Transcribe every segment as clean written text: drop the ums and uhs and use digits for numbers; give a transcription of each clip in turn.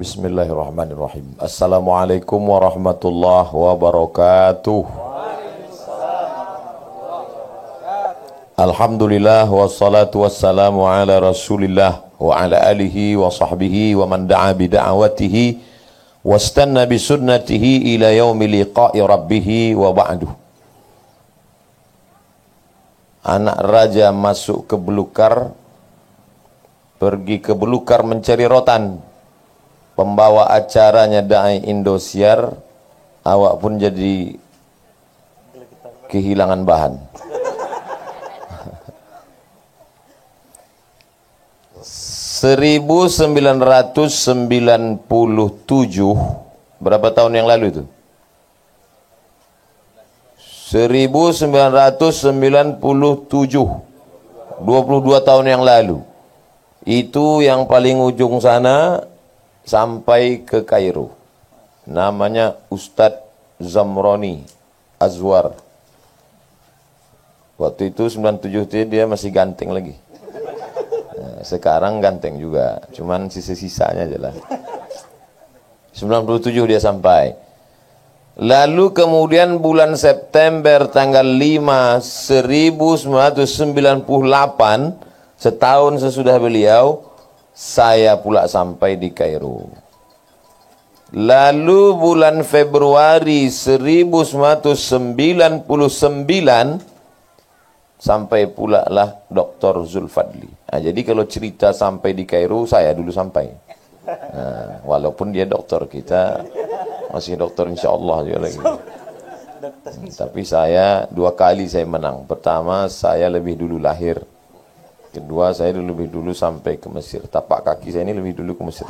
Bismillahirrahmanirrahim. Assalamualaikum warahmatullahi wabarakatuh. Alhamdulillah wassalatu wassalamu ala Rasulillah wa ala alihi wa sahbihi wa man da'a bi da'watihi wastanna bi sunnatihi ila yaumi liqa'i rabbih wa ba'du. Anak raja masuk ke belukar, pergi ke belukar mencari rotan. Pembawa acaranya Dai Indosiar, awak pun jadi kehilangan bahan. 1997, berapa tahun yang lalu itu? 1997, 22 tahun yang lalu. Itu yang paling ujung sana sampai ke Kairo. Namanya Ustadz Zamroni Azwar. Waktu itu 97 dia masih ganteng lagi. Nah, sekarang ganteng juga, cuman sisa-sisanya aja lah. 97 dia sampai. Lalu kemudian bulan September tanggal 5 1998, setahun sesudah beliau, saya pula sampai di Kairo. Lalu bulan Februari 1999 sampai pula lah Dr. Zulfadli. Nah, jadi kalau cerita sampai di Kairo, saya dulu sampai. Nah, walaupun dia dokter, kita masih dokter insya Allah juga lagi. Tapi saya 2 kali saya menang. Pertama, saya lebih dulu lahir. Kedua, saya lebih dulu sampai ke Mesir. Tapak kaki saya ini lebih dulu ke Mesir.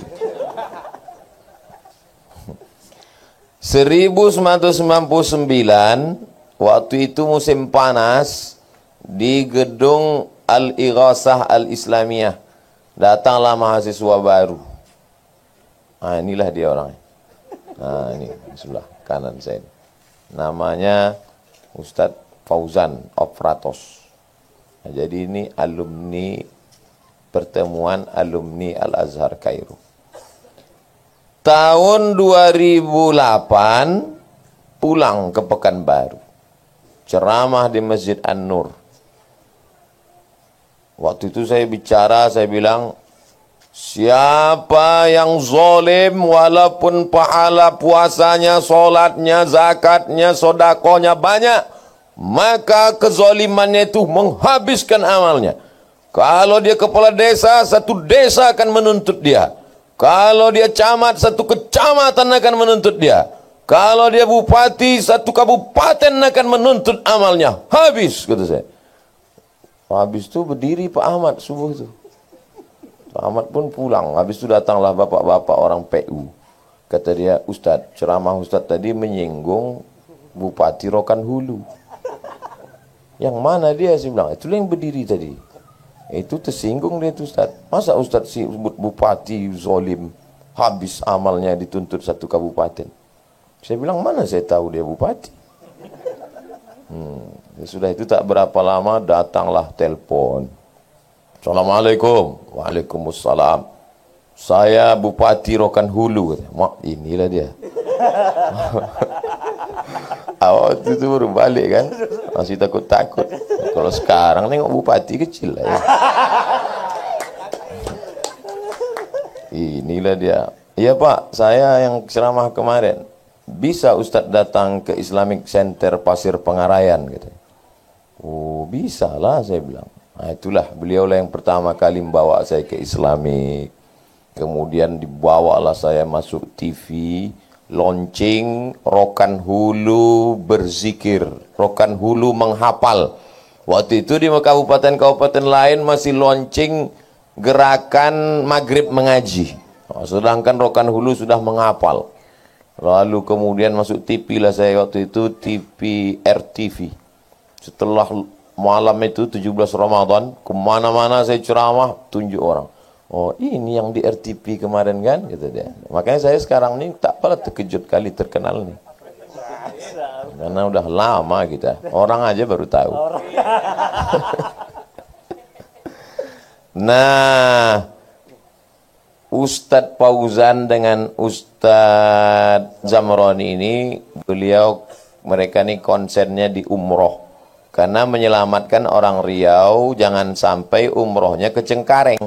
1999, waktu itu musim panas, di gedung Al-Ighasah Al-Islamiyah, datanglah mahasiswa baru. Nah, inilah dia orangnya. Nah, ini sebelah kanan saya. Namanya Ustadz Fauzan Ofratos. Nah, jadi ini alumni pertemuan alumni Al-Azhar Kairo. Tahun 2008 pulang ke Pekanbaru. Ceramah di Masjid An-Nur. Waktu itu saya bicara, saya bilang, siapa yang zalim walaupun pahala puasanya, solatnya, zakatnya, sodakohnya banyak, maka kezalimannya itu menghabiskan amalnya. Kalau dia kepala desa, satu desa akan menuntut dia. Kalau dia camat, satu kecamatan akan menuntut dia. Kalau dia bupati, satu kabupaten akan menuntut amalnya. Habis, kata saya. Habis itu berdiri Pak Ahmad subuh itu. Pak Ahmad pun pulang. Habis itu datanglah bapak-bapak orang PU. Kata dia, Ustadz, ceramah Ustadz tadi menyinggung Bupati Rokan Hulu. Yang mana dia? Saya bilang, itulah yang berdiri tadi. Itu tersinggung dia itu Ustaz. Masa Ustaz sebut bupati zalim, habis amalnya dituntut satu kabupaten. Saya bilang, mana saya tahu dia bupati. Sudah itu tak berapa lama datanglah telepon. Assalamualaikum. Waalaikumsalam. Saya Bupati Rokan Hulu. Mak, inilah dia. Awal itu baru balik kan, masih takut-takut. Kalau sekarang nengok bupati kecil lah ya. Inilah dia. Iya Pak, saya yang ceramah kemarin. Bisa Ustadz datang ke Islamic Center Pasir Pengarayan gitu. Oh bisa lah saya bilang. Nah itulah beliaulah yang pertama kali membawa saya ke Islamic. Kemudian dibawalah saya masuk TV. Launching Rokan Hulu berzikir, Rokan Hulu menghafal. Waktu itu di kabupaten-kabupaten lain masih launching gerakan maghrib mengaji. Sedangkan Rokan Hulu sudah menghafal. Lalu kemudian masuk TV lah saya waktu itu, TV RTV. Setelah malam itu 17 Ramadan, kemana-mana saya ceramah, tunjuk orang. Oh ini yang di RTP kemarin kan, gitu dia. Makanya saya sekarang ini tak pernah terkejut kali terkenal nih. Karena udah lama kita, orang aja baru tahu. Nah, Ustadz Fauzan dengan Ustadz Zamroni ini, mereka nih konsennya di umroh. Karena menyelamatkan orang Riau, jangan sampai umrohnya ke Cengkareng.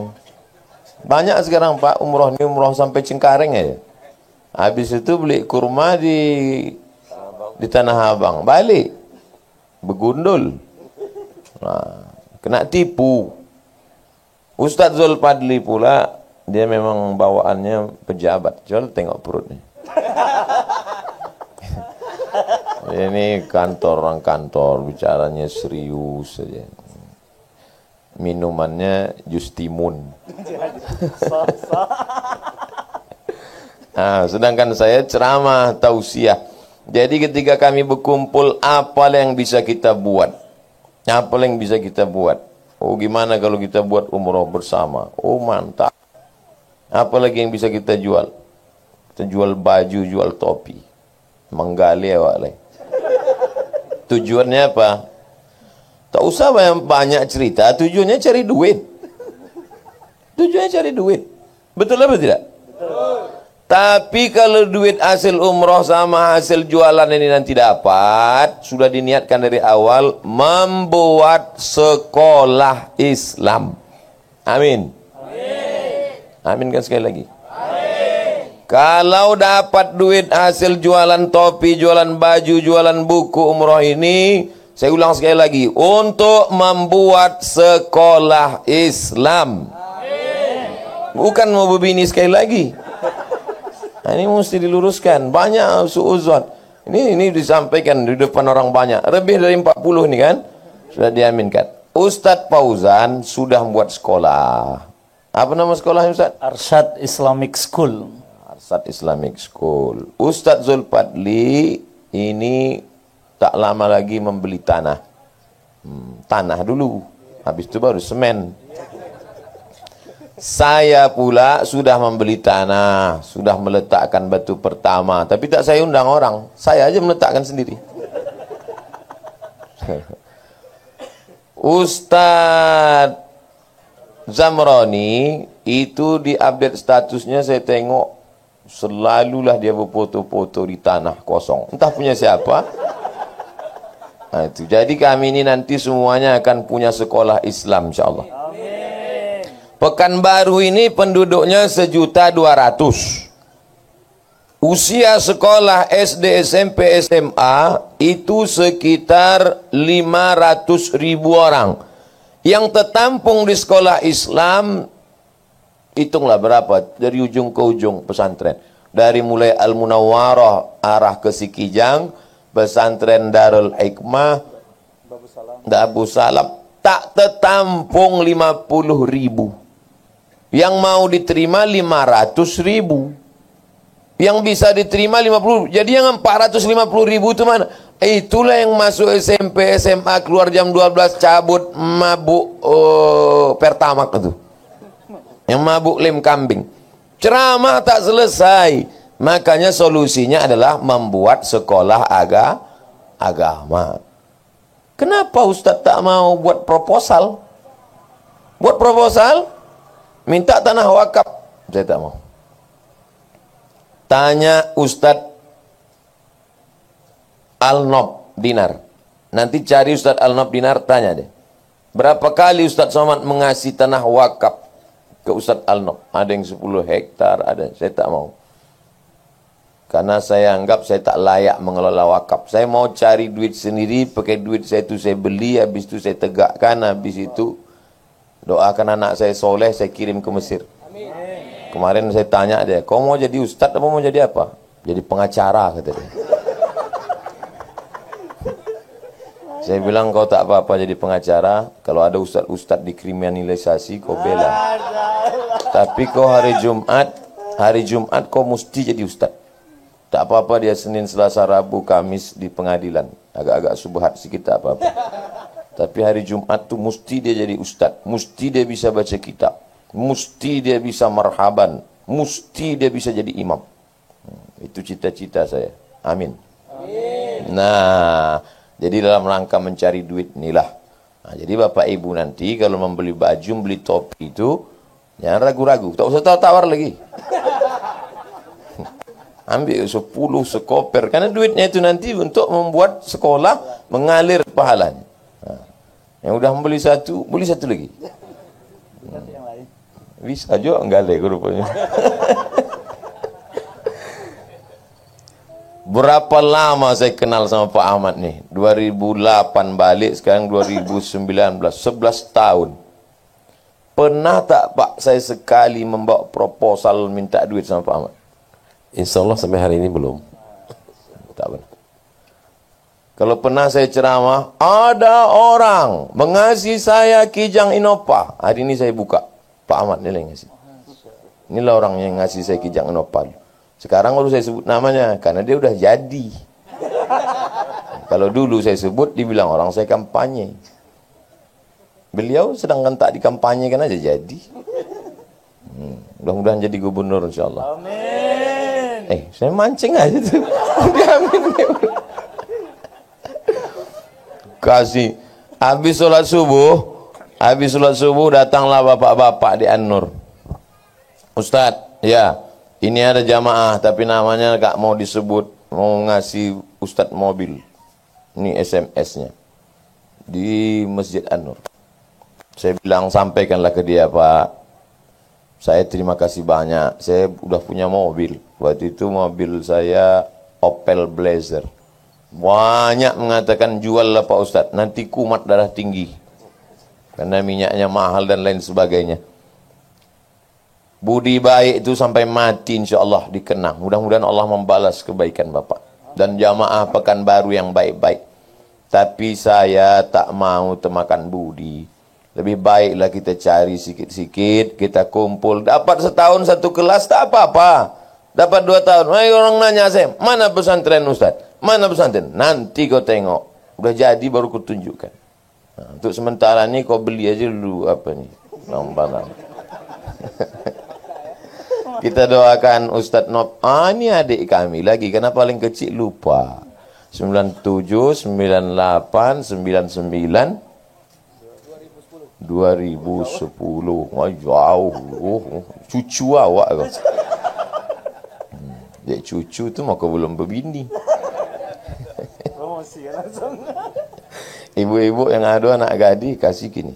Banyak sekarang Pak, umroh sampai Cengkareng aja. Habis itu beli kurma di Tanah Abang, balik begundul. Nah, kena tipu. Ustadz Zulpadli pula, dia memang bawaannya pejabat. Coba tengok perutnya. Ini orang kantor, bicaranya serius saja. Minumannya jus timun. Nah, sedangkan saya ceramah tausiah. Jadi ketika kami berkumpul, apa yang bisa kita buat? Apa yang bisa kita buat? Oh, gimana kalau kita buat umroh bersama? Oh, mantap. Apalagi yang bisa kita jual? Kita jual baju, jual topi. Menggali awak. Tujuannya apa? Tak usah banyak cerita, tujuannya cari duit. Tujuannya cari duit. Betul apa tidak? Betul. Tapi kalau duit hasil umroh sama hasil jualan ini nanti dapat, sudah diniatkan dari awal, membuat sekolah Islam. Amin. Amin kan sekali lagi. Kalau dapat duit hasil jualan topi, jualan baju, jualan buku umroh ini, saya ulang sekali lagi, untuk membuat sekolah Islam. Bukan mau berbini sekali lagi. Nah, ini mesti diluruskan. Banyak suuzon. Ini disampaikan di depan orang banyak. Lebih dari 40 ini kan sudah diaminkan. Ustadz Fauzan sudah membuat sekolah. Apa nama sekolahnya Ustadz? Arsyad Islamic School. Arsyad Islamic School. Ustadz Zulpadli ini tak lama lagi membeli tanah. Tanah dulu. Habis itu baru semen. Saya pula sudah membeli tanah, sudah meletakkan batu pertama, tapi tak saya undang orang, saya aja meletakkan sendiri. Ustadz Zamroni itu diupdate statusnya, saya tengok selalulah dia berfoto-foto di tanah kosong, entah punya siapa. Nah, itu. Jadi kami ini nanti semuanya akan punya sekolah Islam insyaallah. Pekanbaru ini penduduknya 1.200.000. Usia sekolah SD, SMP, SMA itu sekitar 500.000 orang. Yang tertampung di sekolah Islam, hitunglah berapa dari ujung ke ujung pesantren. Dari mulai Al-Munawwarah arah ke Sikijang, pesantren Darul Hikmah, Abu Salam, tak tertampung 50.000. Yang mau diterima 500.000. Yang bisa diterima 50. Jadi yang 450.000 itu mana? Itulah yang masuk SMP, SMA, keluar jam 12, cabut, mabuk pertamak itu. Yang mabuk lem kambing. Ceramah tak selesai. Makanya solusinya adalah membuat sekolah agama. Kenapa Ustadz tak mau buat proposal? Buat proposal? Minta tanah wakaf, saya tak mau. Tanya Ustadz Al-Nob Dinar. Nanti cari Ustadz Al-Nob Dinar, tanya deh. Berapa kali Ustadz Somad mengasih tanah wakaf ke Ustadz Al-Nob? Ada yang 10 hektar, ada. Saya tak mau. Karena saya anggap saya tak layak mengelola wakaf. Saya mau cari duit sendiri, pakai duit saya itu saya beli, habis itu saya tegakkan, habis itu doakan anak saya soleh, saya kirim ke Mesir. Amin. Kemarin saya tanya dia, kau mau jadi ustadz atau mau jadi apa? Jadi pengacara, kata dia. Saya bilang, kau tak apa-apa jadi pengacara. Kalau ada ustadz dikriminalisasi, kau bela. Tapi kau hari Jumat kau mesti jadi ustadz. Tak apa-apa dia Senin, Selasa, Rabu, Kamis di pengadilan. Agak-agak subhat sikit tak apa-apa. Tapi hari Jumat tuh mesti dia jadi ustadz, mesti dia bisa baca kitab, mesti dia bisa marhaban, mesti dia bisa jadi imam. Itu cita-cita saya. Amin. Amin. Nah, jadi dalam rangka mencari duit inilah. Nah, jadi Bapak Ibu nanti kalau membeli baju, beli topi itu, Jangan ragu-ragu, tak usah tawar lagi. Ambil 10 sekoper, karena duitnya itu nanti untuk membuat sekolah mengalir pahalanya. Yang udah membeli satu, beli satu lagi. Bisa juga enggak ada rupanya. Berapa lama saya kenal sama Pak Ahmad nih? 2008 balik, sekarang 2019, 11 tahun. Pernah tak Pak saya sekali membawa proposal minta duit sama Pak Ahmad? Insya Allah sampai hari ini belum. Tak pernah. Kalau pernah saya ceramah, ada orang mengasih saya Kijang Innova. Hari ini saya buka, Pak Ahmad ni yang ngasih. Inilah orang yang ngasih saya Kijang Innova. Sekarang baru saya sebut namanya, karena dia udah jadi. Kalau dulu saya sebut, dibilang orang saya kampanye. Beliau sedangkan tak dikampanyekan aja jadi. Mudah-mudahan jadi gubernur insyaAllah. Amin. Saya mancing aja tuh. Amin. Kasih. Habis sholat subuh datanglah bapak-bapak di An-Nur. Ustadz, ya, ini ada jamaah tapi namanya gak mau disebut, mau ngasih Ustadz mobil. Ini SMS-nya di Masjid An-Nur. Saya bilang, sampaikanlah ke dia, Pak, saya terima kasih banyak, saya udah punya mobil. Waktu itu mobil saya Opel Blazer. Banyak mengatakan, jual lah Pak Ustadz, nanti kumat darah tinggi karena minyaknya mahal dan lain sebagainya. Budi baik itu sampai mati insya Allah dikenang. Mudah-mudahan Allah membalas kebaikan Bapak dan jamaah Pekanbaru yang baik-baik. Tapi saya tak mau termakan budi. Lebih baiklah kita cari sikit-sikit, kita kumpul. Dapat setahun satu kelas tak apa-apa. Dapat 2 tahun, ayo orang nanya saya, mana pesantren Ustaz? Mana pesantren? Nanti kau tengok. Udah jadi baru ku tunjukkan. Nah, untuk sementara ini kau beli aja dulu apa nih? Lambaran. Kita doakan Ustaz Nob. Ini adik kami lagi, karena paling kecil lupa. 97, 98, 99. 2010. Wah, jauh. Cucu awak kau. Dek cucu tu maka belum berbini. Promosi langsung. Ibu-ibu yang ada anak gadis kasih kini.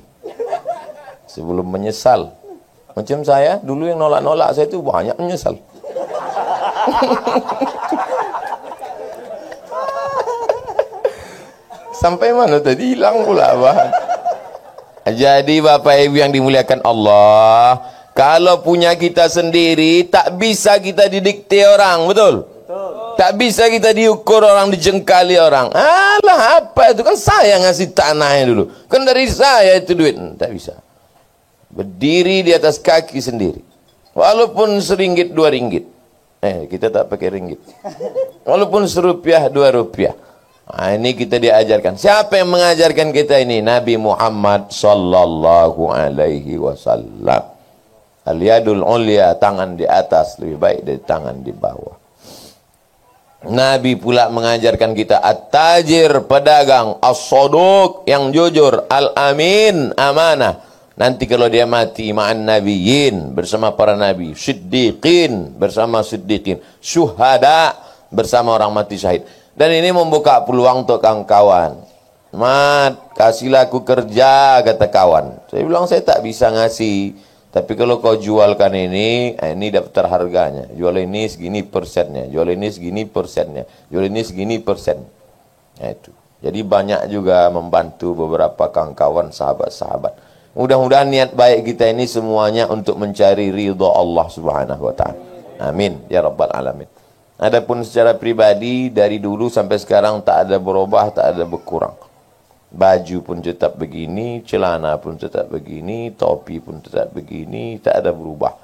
Sebelum menyesal. Macam saya, dulu yang nolak-nolak saya tu banyak menyesal. Sampai mana tadi hilang pula bahan. Jadi Bapak Ibu yang dimuliakan Allah, kalau punya kita sendiri tak bisa kita didikte orang, betul? Tak bisa kita diukur orang, dijengkali orang. Alah apa itu, kan saya ngasih tanahnya dulu, kan dari saya itu duit. Tak bisa. Berdiri di atas kaki sendiri. Walaupun RM1, RM2. Kita tak pakai ringgit. Walaupun RM1, RM2. Nah, ini kita diajarkan. Siapa yang mengajarkan kita ini? Nabi Muhammad sallallahu alaihi wasallam. Al-yadul ulya, tangan di atas lebih baik dari tangan di bawah. Nabi pula mengajarkan kita at-tajir, pedagang, as-saduq, yang jujur, al-amin, amanah. Nanti kalau dia mati ma'an nabiyyin, bersama para nabi, siddiqin, bersama siddiqin, syuhada, bersama orang mati syahid. Dan ini membuka peluang untuk kawan-kawan. Mat, kasihlah aku kerja, kata kawan. Saya bilang saya tak bisa ngasih. Tapi kalau kau jualkan ini daftar harganya. Jual ini segini persennya. Jual ini segini persennya. Jual ini segini persen. Nah, itu. Jadi banyak juga membantu beberapa kawan-kawan, sahabat-sahabat. Mudah-mudahan niat baik kita ini semuanya untuk mencari ridha Allah Subhanahu wa taala. Amin ya rabbal alamin. Adapun secara pribadi dari dulu sampai sekarang tak ada berubah, tak ada berkurang. Baju pun tetap begini, celana pun tetap begini, topi pun tetap begini, tak ada berubah.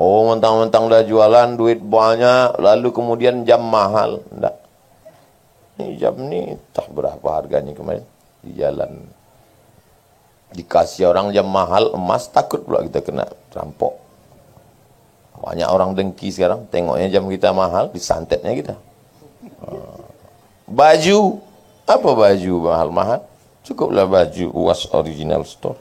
Oh, mentang-mentang dah jualan duit banyak, lalu kemudian jam mahal. Enggak. Ini jam ni tak berapa harganya kemarin di jalan. Dikasih orang jam mahal, emas, takut pula kita kena rampok. Banyak orang dengki sekarang, tengoknya jam kita mahal, disantetnya kita. Baju, apa baju mahal-mahal? Cukuplah baju UAS Original Store.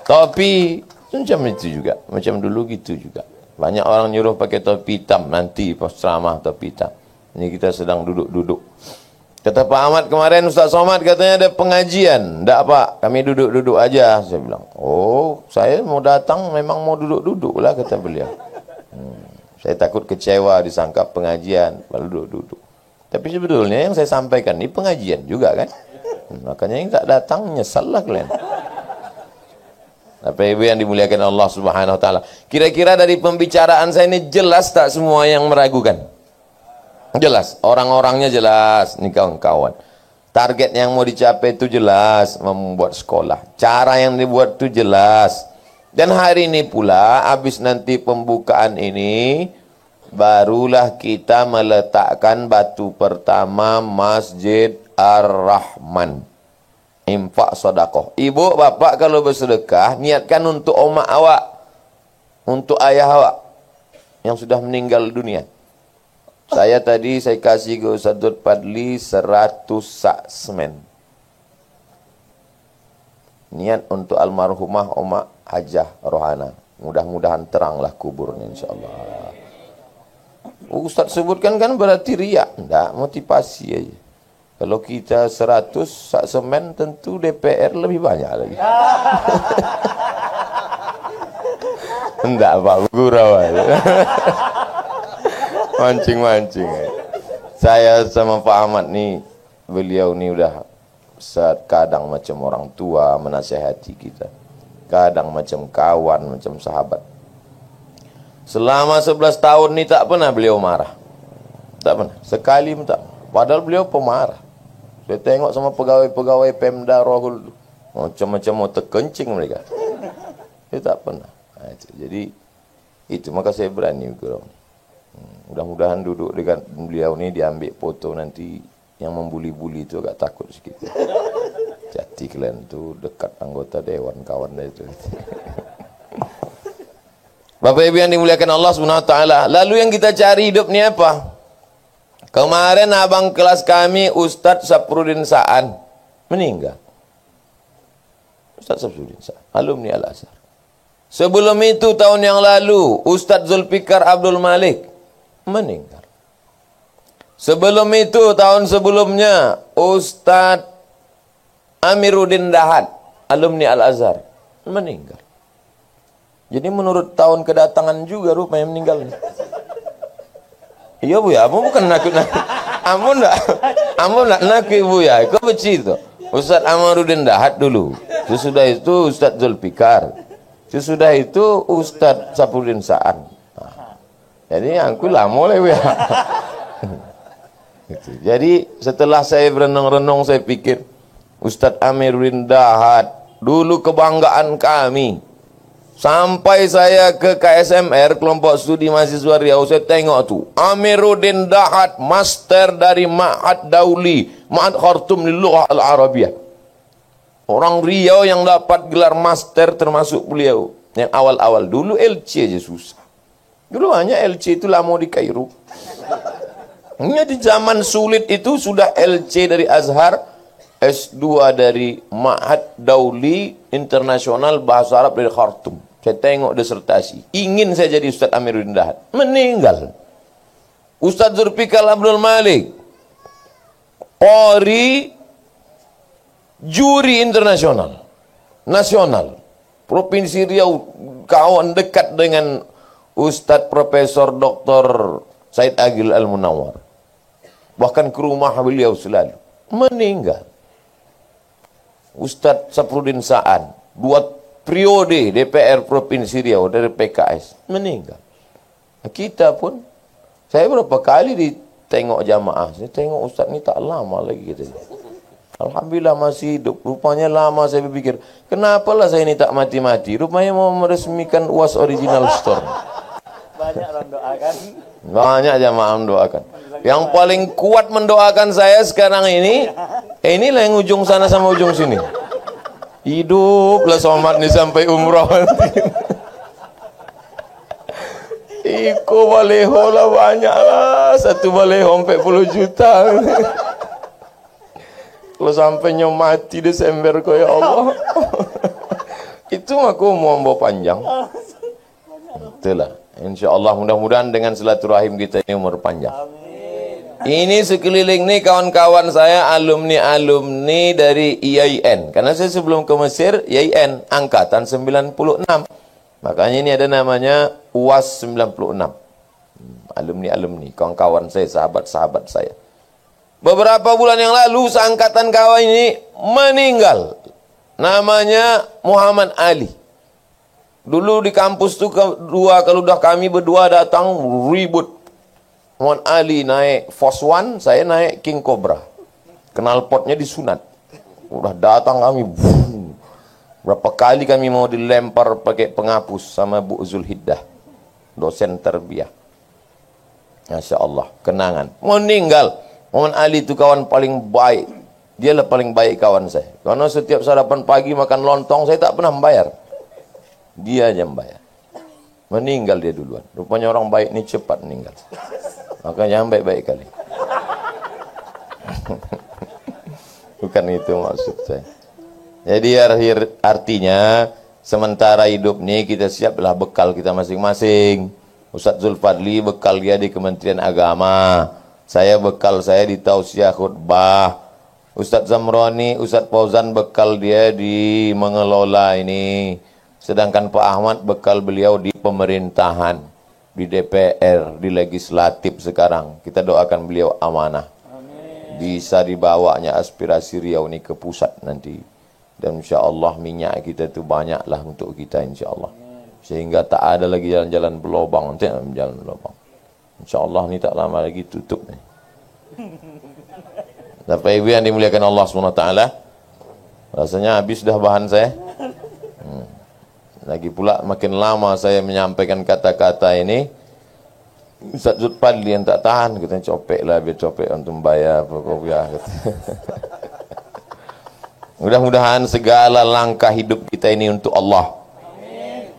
Topi macam itu juga, macam dulu gitu juga. Banyak orang nyuruh pakai topi hitam nanti pas ceramah topi hitam. Ini kita sedang duduk-duduk. Kata Pak Ahmad kemarin, Ustaz Somad katanya ada pengajian. Enggak Pak, kami duduk-duduk aja. Saya bilang, oh saya mau datang memang mau duduk-duduk lah kata beliau. Saya takut kecewa disangka pengajian, lalu duduk-duduk. Tapi sebetulnya yang saya sampaikan ini pengajian juga kan. Makanya yang tak datang nyesal lah kalian. Bapak Ibu yang dimuliakan Allah Subhanahu wa taala. Kira-kira dari pembicaraan saya ini jelas tak semua yang meragukan? Jelas, orang-orangnya jelas, nih kawan-kawan. Target yang mau dicapai itu jelas, membuat sekolah. Cara yang dibuat itu jelas. Dan hari ini pula, habis nanti pembukaan ini, barulah kita meletakkan batu pertama Masjid Ar-Rahman. Infak sodakoh. Ibu, bapak kalau bersedekah, niatkan untuk omak awak. Untuk ayah awak. Yang sudah meninggal dunia. Saya kasih ke Ustaz Dut Padli 100 sak semen. Niat untuk almarhumah Omak Hajah Rohana. Mudah-mudahan teranglah kuburnya insyaAllah. Ustaz sebutkan kan berarti riak. Enggak, motivasi aja. Kalau kita 100 sak semen tentu DPR lebih banyak lagi. Enggak Pak, gurau aja. Mancing-mancing. Saya sama Pak Ahmad nih, beliau nih udah kadang macam orang tua menasihati kita. Kadang macam kawan, macam sahabat. Selama 11 tahun nih tak pernah beliau marah. Tak pernah, sekali pun tak. Padahal beliau pemarah. Saya tengok sama pegawai-pegawai Pemda Rohul, macam-macam mau terkencing mereka. Dia tak pernah. Nah, itu. Jadi itu maka saya berani gurau. Mudah-mudahan duduk dengan beliau ni diambil foto nanti. Yang membuli-buli itu agak takut sikit. Jati kalian tu dekat anggota dewan kawan dah itu. Bapak Ibu yang dimuliakan Allah Subhanahu wa taala, lalu yang kita cari hidup ni apa? Kemarin abang kelas kami Ustadz Saprudin Sa'an meninggal. Ustadz Saprudin Sa'an, alumni Al-Azhar. Sebelum itu tahun yang lalu Ustadz Zulfikar Abdul Malik meninggal. Sebelum itu tahun sebelumnya Ustadz Amiruddin Dahad, alumni Al-Azhar, meninggal. Jadi menurut tahun kedatangan juga rupanya meninggal. Iya Bu ya, Amu bukan nakut-nakut. Amu nak nakut Bu ya. Kau beci itu. Ustadz Amiruddin Dahad dulu. Sesudah itu Ustadz Zulfikar. Sesudah itu Ustadz Saprudin Sa'an. Nah, jadi aku lama lah Bu ya. Gitu. Jadi setelah saya berenung-renung saya pikir Ustadz Amiruddin Dahad dulu kebanggaan kami. Sampai saya ke KSMR, kelompok studi mahasiswa Riau, saya tengok tu Amiruddin Dahad, master dari Ma'had Dauli, Ma'had Khartum Lilughah Al-Arabiyah. Orang Riau yang dapat gelar master termasuk beliau. Yang awal-awal dulu LC aja susah. Dulu hanya LC itu lama di Kairo. Ini di zaman sulit itu sudah LC dari Azhar, S2 dari Ma'had Dauli Internasional Bahasa Arab dari Khartum. Saya tengok disertasi. Ingin saya jadi Ustadz Amiruddin Dahad. Meninggal. Ustadz Zulfikar Abdul Malik, Qori, juri internasional, nasional, Provinsi Riau, kawan dekat dengan Ustadz Profesor Dr. Said Agil Al-Munawar. Bahkan ke rumah beliau selalu. Meninggal. Ustadz Saprudin Sa'an, 2 periode DPR Provinsi Riau dari PKS, meninggal. Kita pun, saya berapa kali ditengok jamaah, saya tengok Ustadz ni tak lama lagi gitu. Alhamdulillah masih hidup. Rupanya lama saya berpikir, kenapalah saya ini tak mati-mati? Rupanya mau meresmikan UAS Original Store. Banyak orang doakan. Banyak jamaah mendoakan. Yang paling kuat mendoakan saya sekarang inilah yang ujung sana sama ujung sini. Hiduplah Somad nih sampai umrah nanti. Iko baleho lah banyak lah. Satu baleho 40 juta. Kalau sampai mati Desember kau ya Allah. Itu aku mau bawa panjang. Itulah. Insya Allah mudah-mudahan dengan silaturahim kita ini umur panjang. Ini sekeliling nih kawan-kawan saya alumni dari IAIN. Karena saya sebelum ke Mesir IAIN angkatan 96. Makanya ini ada namanya UAS 96. Alumni kawan-kawan saya, sahabat-sahabat saya. Beberapa bulan yang lalu seangkatan kawan ini meninggal. Namanya Muhammad Ali. Dulu di kampus tuh kalau udah kami berdua datang ribut. Muhammad Ali naik Force One, saya naik King Cobra. Knalpotnya disunat. Udah datang kami. Berapa kali kami mau dilempar pakai penghapus sama Bu Zulhiddah, dosen terbiah. Masya Allah, kenangan. Meninggal. Muhammad Ali itu kawan paling baik. Dialah paling baik kawan saya. Karena setiap sarapan pagi makan lontong, saya tak pernah membayar. Dia aja membayar. Meninggal dia duluan. Rupanya orang baik ini cepat meninggal. Makanya yang baik-baik kali. Bukan itu maksud saya. Jadi artinya sementara hidup nih kita siaplah bekal kita masing-masing. Ustadz Zulfadli bekal dia di Kementerian Agama. Saya bekal saya di tausiah khutbah. Ustadz Zamroni, Ustadz Fauzan bekal dia di mengelola ini. Sedangkan Pak Ahmad bekal beliau di pemerintahan, di DPR, di legislatif sekarang. Kita doakan beliau amanah. Bisa dibawanya aspirasi Riau ini ke pusat nanti. Dan insya Allah minyak kita itu banyaklah untuk kita insya Allah. Sehingga tak ada lagi jalan-jalan berlobang. Nanti jalan berlobang. Insya Allah ini tak lama lagi tutup. Bapak Ibu yang dimuliakan Allah SWT. Rasanya habis dah bahan saya. Lagi pula makin lama saya menyampaikan kata-kata ini, Ustaz Zulfadli yang tak tahan, kita copek lah, biar copek untuk membayar kopiah. Mudah-mudahan segala langkah hidup kita ini untuk Allah.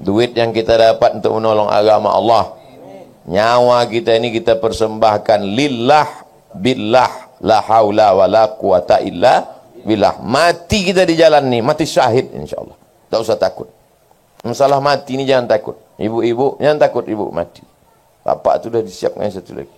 Duit yang kita dapat untuk menolong agama Allah. Nyawa kita ini kita persembahkan lillah billah la haula wa la quwata illa billah. Mati kita di jalan ini, mati syahid insyaallah. Tak usah takut. Masalah mati ini jangan takut. Ibu-ibu jangan takut ibu mati. Bapak itu sudah disiapkan satu lagi.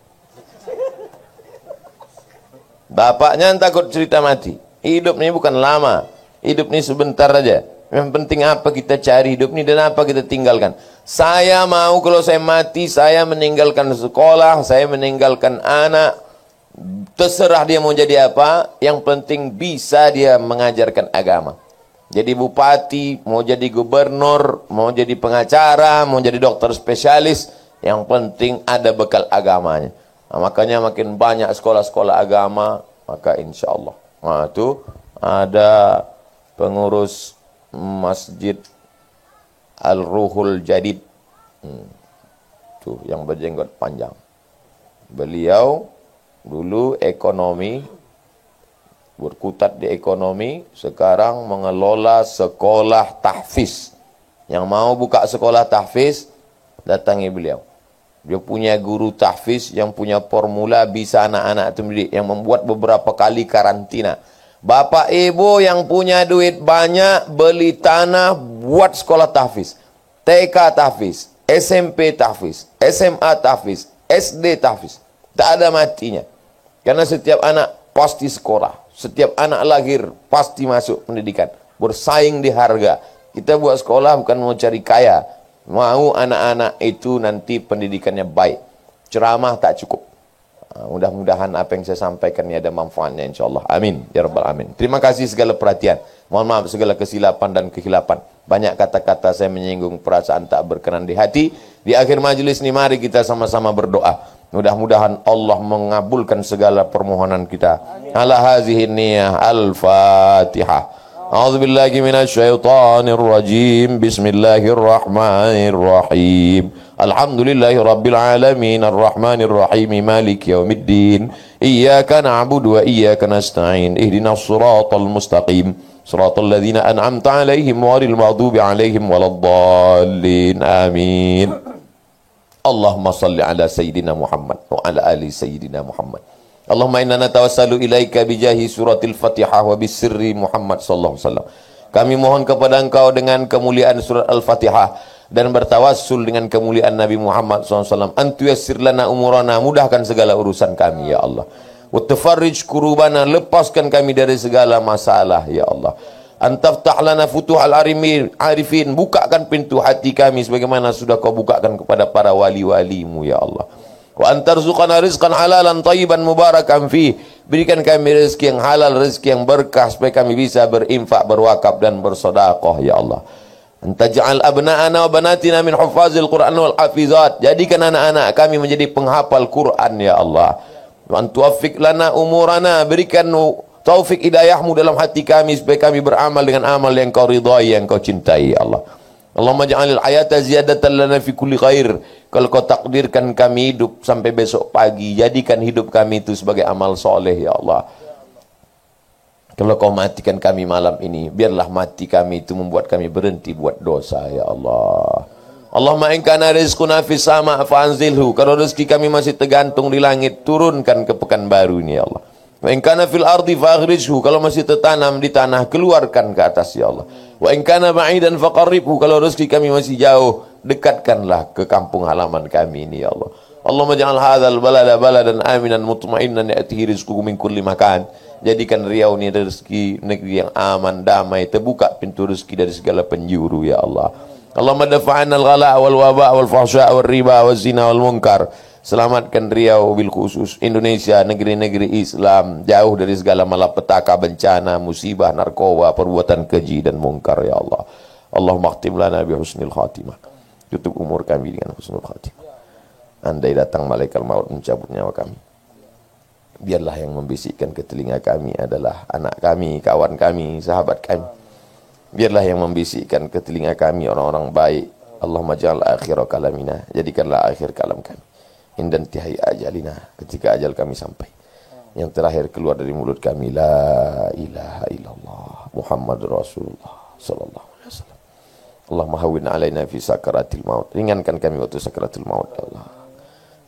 Bapak jangan takut cerita mati. Hidup ini bukan lama. Hidup ini sebentar aja. Yang penting apa kita cari hidup ini dan apa kita tinggalkan. Saya mau kalau saya mati, saya meninggalkan sekolah, saya meninggalkan anak. Terserah dia mau jadi apa. Yang penting bisa dia mengajarkan agama. Jadi bupati, mau jadi gubernur, mau jadi pengacara, mau jadi dokter spesialis, yang penting ada bekal agamanya. Nah, makanya makin banyak sekolah-sekolah agama, maka insya Allah. Nah, itu ada pengurus Masjid Al-Ruhul Jadid. Tuh, yang berjenggot panjang. Beliau dulu ekonomi, berkutat di ekonomi, sekarang mengelola sekolah tahfiz. Yang mau buka sekolah tahfiz, datangi beliau. Dia punya guru tahfiz yang punya formula bisa anak-anak itu mendidik, yang membuat beberapa kali karantina. Bapak ibu yang punya duit banyak, beli tanah, buat sekolah tahfiz. TK tahfiz, SMP tahfiz, SMA tahfiz, SD tahfiz. Tak ada matinya. Karena setiap anak pasti sekolah. Setiap anak lahir pasti masuk pendidikan. Bersaing di harga. Kita buat sekolah bukan mau cari kaya. Mau anak-anak itu nanti pendidikannya baik. Ceramah tak cukup. Mudah-mudahan apa yang saya sampaikan ini ada manfaatnya insyaAllah. Amin. Ya Rabbal Alamin. Terima kasih segala perhatian. Mohon maaf segala kesilapan dan kehilapan. Banyak kata-kata saya menyinggung perasaan tak berkenan di hati. Di akhir majelis ini mari kita sama-sama berdoa. Mudah-mudahan Allah mengabulkan segala permohonan kita. Ala hazihi niyah al-Fatihah. A'udzubillahi minasyaitonir rajim. Bismillahirrahmanirrahim. Alhamdulillahi rabbil alamin arrahmanir rahim maliki yaumiddin. Iyyaka na'budu wa iyyaka nasta'in. Ihdinas siratal mustaqim. Siratal ladzina an'amta 'alaihim ghairil maghdubi 'alaihim waladdallin. Amin. Allahumma salli ala Sayyidina Muhammad wa ala ali Sayyidina Muhammad. Allahumma inna natawassalu ilaika bijahi suratil Fatihah wa bisirri Muhammad sallallahu alaihi wasallam. Kami mohon kepada Engkau dengan kemuliaan surat Al-Fatihah dan bertawassul dengan kemuliaan Nabi Muhammad SAW. Antu yassir lana umurana, mudahkan segala urusan kami ya Allah. Wa tafarrij kurubana, lepaskan kami dari segala masalah ya Allah. Antaftah lana futuhal arifin, bukakan pintu hati kami sebagaimana sudah Kau bukakan kepada para wali-walimu ya Allah. Wa antarzuqana rizqan halalan tayyiban mubarakan fi, berikan kami rezeki yang halal, rezeki yang berkah supaya kami bisa berinfak, berwakaf dan bersedekah ya Allah. Antaj'al abna'ana wa banatina min hufazil Qur'an wal hafizat, jadikan anak-anak kami menjadi penghafal Quran ya Allah. Wa antuwaffiq lana umurana, berikan taufik hidayahmu dalam hati kami supaya kami beramal dengan amal yang Kau ridhai, yang Kau cintai ya Allah. Allahumma ja'alil hayata ziyadatan lana fi kulli khair. Kalau Kau takdirkan kami hidup sampai besok pagi, jadikan hidup kami itu sebagai amal soleh ya Allah. Kalau Kau matikan kami malam ini, biarlah mati kami itu membuat kami berhenti buat dosa ya Allah. Allahumma in kana rizquna fis sama' fa'anzilhu, kalau rezeki kami masih tergantung di langit, turunkan ke Pekanbaru ini ya Allah. Wa in kana fil ardi fakhrijhu, kalau masih tertanam di tanah, keluarkan ke atas ya Allah. Wa in kana ba'idan faqarribhu, kalau rezeki kami masih jauh, dekatkanlah ke kampung halaman kami ini ya Allah. Allahumma ja'al hadzal balada baladan aminan mutma'innan ya'tihi rizquhu min kulli makan. Jadikan Riau ini rezeki negeri yang aman, damai, terbuka pintu rezeki dari segala penjuru ya Allah. Allahumma dafa'anna al-ghala' wal waba' wal fahsya' wal riba wal zina wal munkar. Selamatkan Riau bil khusus, Indonesia, negeri-negeri Islam, jauh dari segala malapetaka, bencana, musibah, narkoba, perbuatan keji dan mungkar ya Allah. Allahumma khtim lana bi husnil khatimah, tutup umur kami dengan husnul khatimah. Andai datang malaikat maut mencabut nyawa kami, biarlah yang membisikkan ke telinga kami adalah anak kami, kawan kami, sahabat kami. Biarlah yang membisikkan ke telinga kami orang-orang baik. Allahumma ja'al akhira kalamina, jadikanlah akhir kalam kami indan tihai ajalina, ketika ajal kami sampai, yang terakhir keluar dari mulut kami, la ilaha illallah Muhammadur Rasulullah sallallahu alaihi wasallam. Allahumma hawwin alaina fi sakaratil maut, ringankan kami waktu sakaratul maut ya Allah.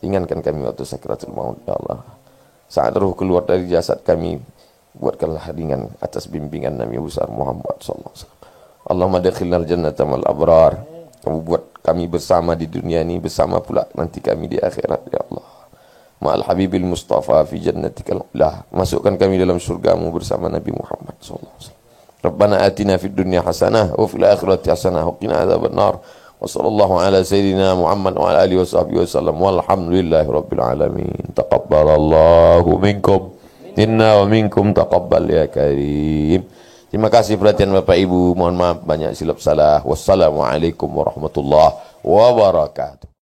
Ringankan kami waktu sakaratul maut ya Allah. Saat roh keluar dari jasad kami, buatkanlah ringan atas bimbingan Nabi besar Muhammad sallallahu alaihi wasallam. Allahumma dakhilnal jannata mal abrar, Kamu buat kami bersama di dunia ini, bersama pula nanti kami di akhirat ya Allah. Ma'al habibil mustafa fi jannatikal ulah, masukkan kami dalam surgamu bersama Nabi Muhammad sallallahu alaihi wasallam. Rabbana atina fid dunya hasanah wa fil akhirati hasanah wa qina adzabannar. Wa sallallahu ala sayyidina Muhammad wa ala alihi washabbihi wasallam. Walhamdulillahi rabbil alamin. Taqabbalallahu minkum inna wa minkum taqabbal ya karim. Terima kasih perhatian Bapak Ibu. Mohon maaf banyak silap salah. Wassalamualaikum warahmatullahi wabarakatuh.